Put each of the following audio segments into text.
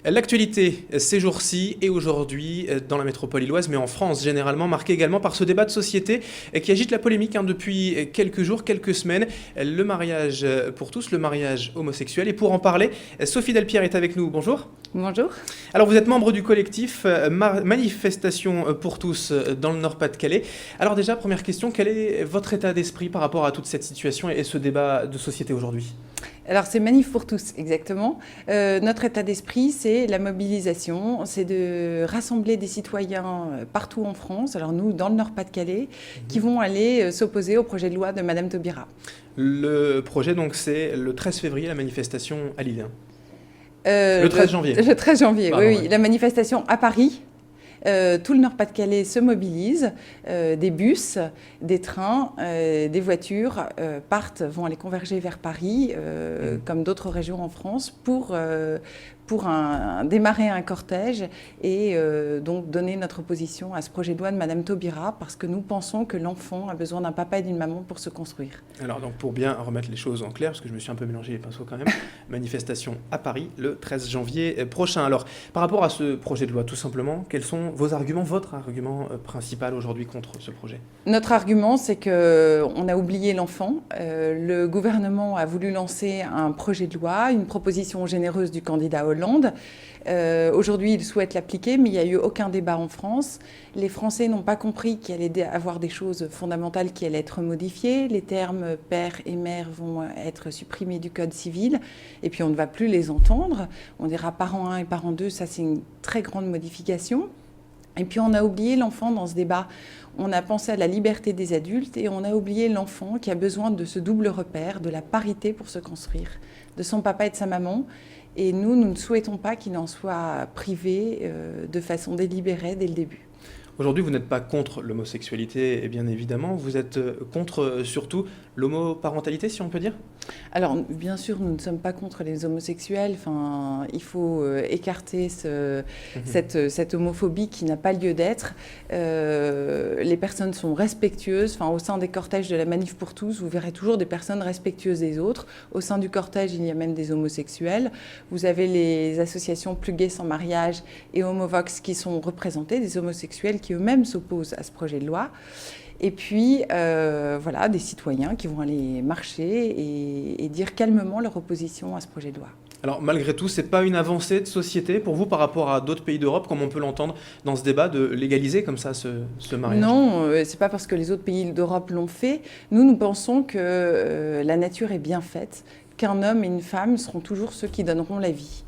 L'actualité ces jours-ci et aujourd'hui dans la métropole lilloise, mais en France généralement, marquée également par ce débat de société qui agite la polémique depuis quelques jours, quelques semaines. Le mariage pour tous, le mariage homosexuel. Et pour en parler, Sophie Delpierre est avec nous. Bonjour. Bonjour. Alors vous êtes membre du collectif Manifestation pour tous dans le Nord-Pas-de-Calais. Alors déjà, première question, quel est votre état d'esprit par rapport à toute cette situation et ce débat de société aujourd'hui ? Alors c'est Manif pour tous, exactement. Notre état d'esprit, c'est la mobilisation, c'est de rassembler des citoyens partout en France, alors nous dans le Nord-Pas-de-Calais, qui vont aller s'opposer au projet de loi de Madame Taubira. Le projet, donc, c'est le 13 février, la manifestation à Lille. Le 13 janvier. Le 13 janvier, Pardon, oui. ouais. La manifestation à Paris. Tout le Nord-Pas-de-Calais se mobilise, des bus, des trains, des voitures vont aller converger vers Paris, comme d'autres régions en France, pour démarrer un cortège et donc donner notre position à ce projet de loi de Madame Taubira, parce que nous pensons que l'enfant a besoin d'un papa et d'une maman pour se construire. Alors donc pour bien remettre les choses en clair, parce que je me suis un peu mélangé les pinceaux quand même, manifestation à Paris le 13 janvier prochain. Alors par rapport à ce projet de loi, tout simplement, quels sont vos arguments, votre argument principal aujourd'hui contre ce projet ? Notre argument, c'est qu'on a oublié l'enfant. Le gouvernement a voulu lancer un projet de loi, une proposition généreuse du candidat Hollande. Aujourd'hui, il souhaite l'appliquer, mais il n'y a eu aucun débat en France. Les Français n'ont pas compris qu'il allait avoir des choses fondamentales qui allaient être modifiées. Les termes père et mère vont être supprimés du Code civil. Et puis, on ne va plus les entendre. On dira parent 1 et parent 2, ça c'est une très grande modification. Et puis on a oublié l'enfant dans ce débat. On a pensé à la liberté des adultes et on a oublié l'enfant qui a besoin de ce double repère, de la parité pour se construire, de son papa et de sa maman. Et nous ne souhaitons pas qu'il en soit privé de façon délibérée dès le début. Aujourd'hui, vous n'êtes pas contre l'homosexualité, et bien évidemment, vous êtes contre surtout l'homoparentalité, si on peut dire ? Alors, bien sûr, nous ne sommes pas contre les homosexuels. Enfin, il faut écarter cette homophobie qui n'a pas lieu d'être. Les personnes sont respectueuses. Enfin, au sein des cortèges de la Manif pour tous, vous verrez toujours des personnes respectueuses des autres. Au sein du cortège, il y a même des homosexuels. Vous avez les associations Plus Gays sans mariage et Homovox qui sont représentées, des homosexuels qui eux-mêmes s'opposent à ce projet de loi. Et puis, voilà, des citoyens qui vont aller marcher et dire calmement leur opposition à ce projet de loi. Alors, malgré tout, ce n'est pas une avancée de société pour vous par rapport à d'autres pays d'Europe, comme on peut l'entendre dans ce débat, de légaliser comme ça ce mariage ? Non, ce n'est pas parce que les autres pays d'Europe l'ont fait. Nous pensons que la nature est bien faite, qu'un homme et une femme seront toujours ceux qui donneront la vie.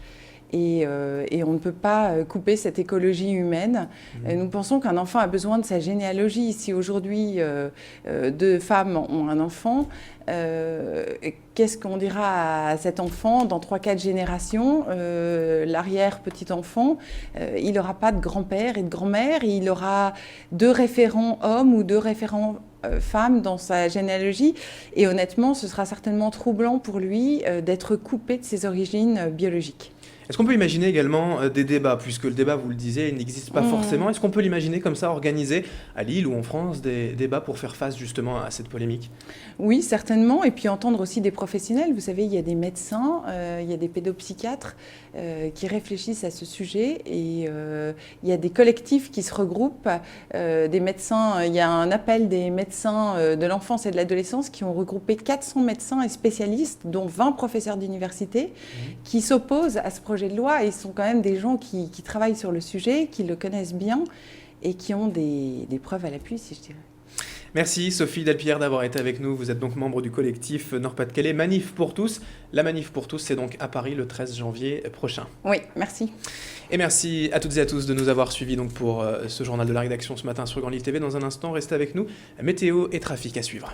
Et on ne peut pas couper cette écologie humaine. Nous pensons qu'un enfant a besoin de sa généalogie. Si aujourd'hui 2 femmes ont un enfant, qu'est-ce qu'on dira à cet enfant dans 3-4 générations ? L'arrière-petit-enfant, il n'aura pas de grand-père et de grand-mère. Il aura 2 référents hommes ou 2 référents femmes dans sa généalogie. Et honnêtement, ce sera certainement troublant pour lui d'être coupé de ses origines biologiques. Est-ce qu'on peut imaginer également des débats, puisque le débat, vous le disiez, il n'existe pas forcément. Est-ce qu'on peut l'imaginer comme ça, organiser à Lille ou en France des débats pour faire face justement à cette polémique ? Oui, certainement. Et puis entendre aussi des professionnels. Vous savez, il y a des médecins, il y a des pédopsychiatres qui réfléchissent à ce sujet. Et il y a des collectifs qui se regroupent, des médecins. Il y a un appel des médecins de l'enfance et de l'adolescence qui ont regroupé 400 médecins et spécialistes, dont 20 professeurs d'université, qui s'opposent à ce projet de loi. Et ils sont quand même des gens qui travaillent sur le sujet, qui le connaissent bien et qui ont des preuves à l'appui, si je dirais. Merci Sophie Delpierre d'avoir été avec nous. Vous êtes donc membre du collectif Nord-Pas-de-Calais Manif pour tous. La Manif pour tous, c'est donc à Paris le 13 janvier prochain. Oui, merci. Et merci à toutes et à tous de nous avoir suivis donc pour ce journal de la rédaction ce matin sur Grand Lille TV. Dans un instant, restez avec nous. Météo et trafic à suivre.